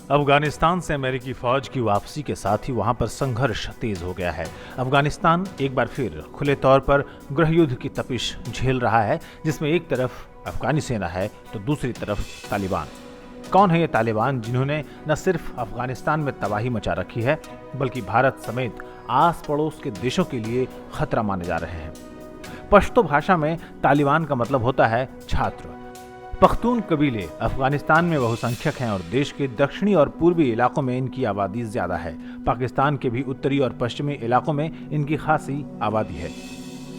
अफगानिस्तान से अमेरिकी फौज की वापसी के साथ ही वहां पर संघर्ष तेज हो गया है। अफगानिस्तान एक बार फिर खुले तौर पर गृहयुद्ध की तपिश झेल रहा है, जिसमें एक तरफ अफगानी सेना है तो दूसरी तरफ तालिबान। कौन है ये तालिबान जिन्होंने न सिर्फ अफगानिस्तान में तबाही मचा रखी है, बल्कि भारत समेत आस पड़ोस के देशों के लिए खतरा माने जा रहे हैं। पश्तो भाषा में तालिबान का मतलब होता है छात्र। पख्तून कबीले अफगानिस्तान में बहुसंख्यक हैं और देश के दक्षिणी और पूर्वी इलाकों में इनकी आबादी ज्यादा है। पाकिस्तान के भी उत्तरी और पश्चिमी इलाकों में इनकी खासी आबादी है।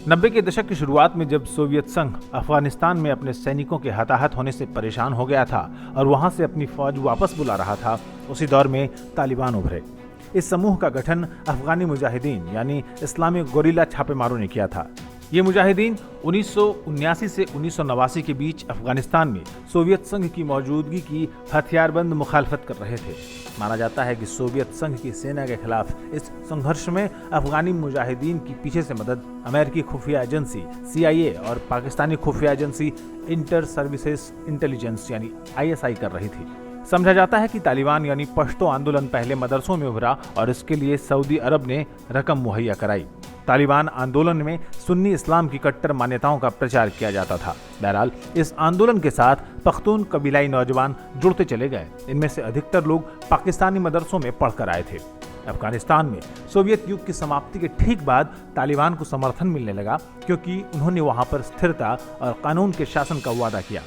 90 के दशक की शुरुआत में जब सोवियत संघ अफगानिस्तान में अपने सैनिकों के हताहत होने से परेशान हो गया था और वहां से अपनी फौज वापस बुला रहा था, उसी दौर में तालिबान उभरे। इस समूह का गठन अफगानी मुजाहिदीन यानी इस्लामिक गोरिल्ला छापेमारों ने किया था। ये मुजाहिदीन 1979 से 1989 के बीच अफगानिस्तान में सोवियत संघ की मौजूदगी की हथियारबंद मुखालफत कर रहे थे। माना जाता है कि सोवियत संघ की सेना के खिलाफ इस संघर्ष में अफगानी मुजाहिदीन की पीछे से मदद अमेरिकी खुफिया एजेंसी CIA और पाकिस्तानी खुफिया एजेंसी इंटर सर्विसेज इंटेलिजेंस यानी ISI कर रही थी। समझा जाता है कि तालिबान यानी पश्तो आंदोलन पहले मदरसों में उभरा और इसके लिए सऊदी अरब ने रकम मुहैया कराई। तालिबान आंदोलन में सुन्नी इस्लाम की कट्टर मान्यताओं का प्रचार किया जाता था। बहरहाल इस आंदोलन के साथ पख्तून कबीलाई नौजवान जुड़ते चले गए। इनमें से अधिकतर लोग पाकिस्तानी मदरसों में पढ़कर आए थे। अफगानिस्तान में सोवियत युग की समाप्ति के ठीक बाद तालिबान को समर्थन मिलने लगा, क्योंकि उन्होंने वहां पर स्थिरता और कानून के शासन का वादा किया।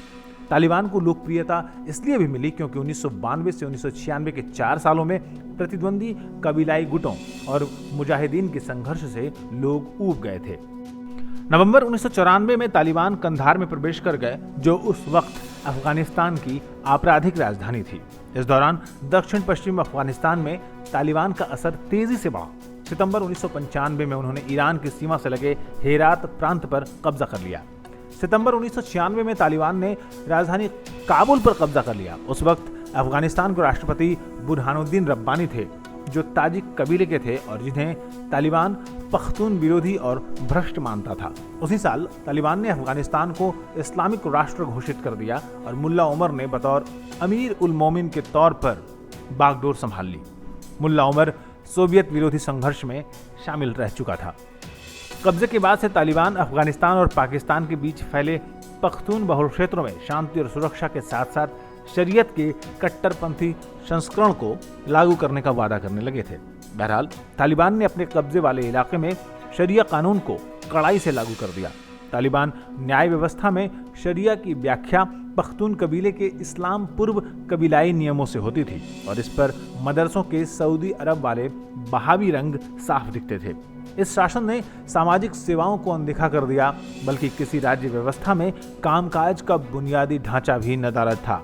तालिबान को लोकप्रियता इसलिए भी मिली क्योंकि 1992 से 1996 के 4 सालों में प्रतिद्वंदी कबीलाई गुटों और मुजाहिदीन के संघर्ष से लोग ऊब गए थे। नवंबर 1994 में तालिबान कंधार में प्रवेश कर गए, जो उस वक्त अफगानिस्तान की आपराधिक राजधानी थी। इस दौरान दक्षिण पश्चिम अफगानिस्तान में तालिबान का असर तेजी से बढ़ा। सितंबर 1995 में उन्होंने ईरान की सीमा से लगे हेरात प्रांत पर कब्जा कर लिया। सितंबर 1996 में तालिबान ने राजधानी काबुल पर कब्जा कर लिया। उस वक्त अफगानिस्तान के राष्ट्रपति बुरहानुद्दीन रब्बानी थे, जो ताजिक कबीले के थे और जिन्हें तालिबान पख्तून विरोधी और भ्रष्ट मानता था। उसी साल तालिबान ने अफगानिस्तान को इस्लामिक राष्ट्र घोषित कर दिया और मुल्ला उमर ने बतौर अमीर उल मोमिन के तौर पर बागडोर संभाल ली। मुल्ला उमर सोवियत विरोधी संघर्ष में शामिल रह चुका था। कब्जे के बाद से तालिबान अफगानिस्तान और पाकिस्तान के बीच फैले पख्तून बहुल क्षेत्रों में शांति और सुरक्षा के साथ साथ शरीयत के कट्टरपंथी संस्करण को लागू करने का वादा करने लगे थे। बहरहाल तालिबान ने अपने कब्जे वाले इलाके में शरिया कानून को कड़ाई से लागू कर दिया। तालिबान न्याय व्यवस्था में शरिया की व्याख्या पख्तून कबीले के इस्लाम पूर्व कबीलाई नियमों से होती थी और इस पर मदरसों के सऊदी अरब वाले बहावी रंग साफ दिखते थे। इस शासन ने सामाजिक सेवाओं को अनदेखा कर दिया, बल्कि किसी राज्य व्यवस्था में कामकाज का बुनियादी ढांचा भी नदारद था।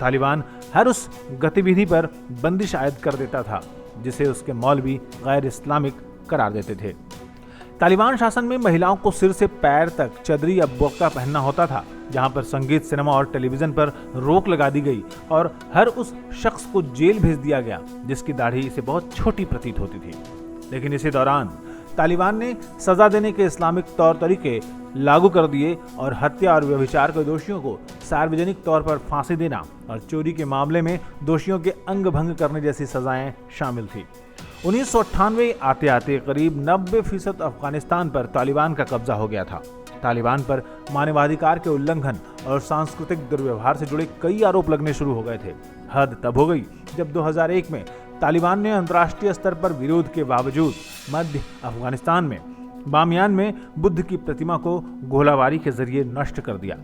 तालिबान हर उस गतिविधि पर बंदिश आयद कर देता था जिसे उसके मौलवी गैर इस्लामिक करार देते थे। तालिबान शासन में महिलाओं को सिर से पैर तक चदरी या बुर्का पहनना होता था, जहां पर संगीत, सिनेमा और टेलीविजन पर रोक लगा दी गई और हर उस शख्स को जेल भेज दिया गया जिसकी दाढ़ी इसे बहुत छोटी प्रतीत होती थी। लेकिन इसी दौरान तालिबान ने सजा देने के इस्लामिक तौर तरीके लागू कर दिए और हत्या और व्यभिचार के दोषियों को सार्वजनिक तौर पर फांसी देना और चोरी के मामले में दोषियों के अंग भंग करने जैसी सजाएं शामिल थी। 1998 आते आते करीब 90% अफगानिस्तान पर तालिबान का कब्जा हो गया था। तालिबान पर मानवाधिकार के उल्लंघन और सांस्कृतिक दुर्व्यवहार से जुड़े कई आरोप लगने शुरू हो गए थे। हद तब हो गई जब 2001 में तालिबान ने अंतर्राष्ट्रीय स्तर पर विरोध के बावजूद मध्य अफगानिस्तान में बामियान में बुद्ध की प्रतिमा को गोलाबारी के जरिए नष्ट कर दिया।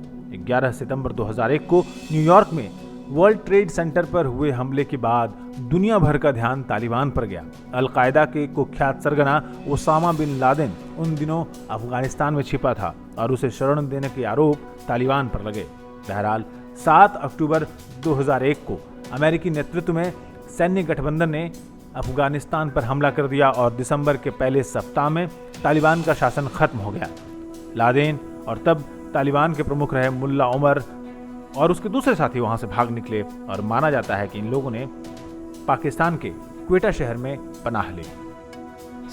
11 सितंबर 2001 को न्यूयॉर्क में वर्ल्ड ट्रेड सेंटर पर हुए हमले के बाद दुनिया भर का ध्यान तालिबान पर गया। अलकायदा के कुख्यात सरगना ओसामा बिन लादेन उन दिनों अफगानिस्तान में छिपा था और उसे शरण देने के आरोप तालिबान पर लगे। बहरहाल 7 अक्टूबर 2001 को अमेरिकी नेतृत्व में सैन्य गठबंधन ने अफगानिस्तान पर हमला कर दिया और दिसंबर के पहले सप्ताह में तालिबान का शासन खत्म हो गया। लादेन और तब तालिबान के प्रमुख रहे मुल्ला उमर और उसके दूसरे साथी वहां से भाग निकले और माना जाता है कि इन लोगों ने पाकिस्तान के क्वेटा शहर में पनाह ली।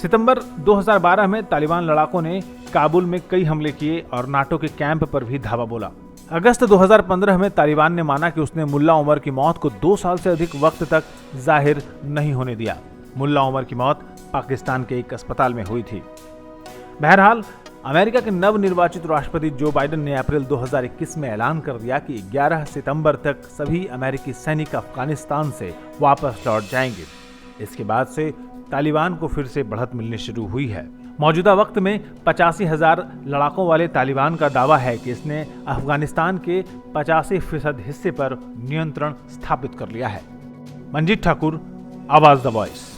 सितंबर 2012 में तालिबान लड़ाकों ने काबुल में कई हमले किए और नाटो के कैंप पर भी धावा बोला। अगस्त 2015 में तालिबान ने माना कि उसने मुल्ला उमर की मौत को 2 साल से अधिक वक्त तक जाहिर नहीं होने दिया। मुल्ला उमर की मौत पाकिस्तान के एक अस्पताल में हुई थी। बहरहाल, अमेरिका के नवनिर्वाचित राष्ट्रपति जो बाइडेन ने अप्रैल 2021 में ऐलान कर दिया कि 11 सितंबर तक सभी अमेरिकी सैनिक अफगानिस्तान से वापस लौट जाएंगे। इसके बाद से तालिबान को फिर से बढ़त मिलनी शुरू हुई है। मौजूदा वक्त में 85,000 लड़ाकों वाले तालिबान का दावा है कि इसने अफगानिस्तान के 85% हिस्से पर नियंत्रण स्थापित कर लिया है। मंजीत ठाकुर, आवाज द वॉइस।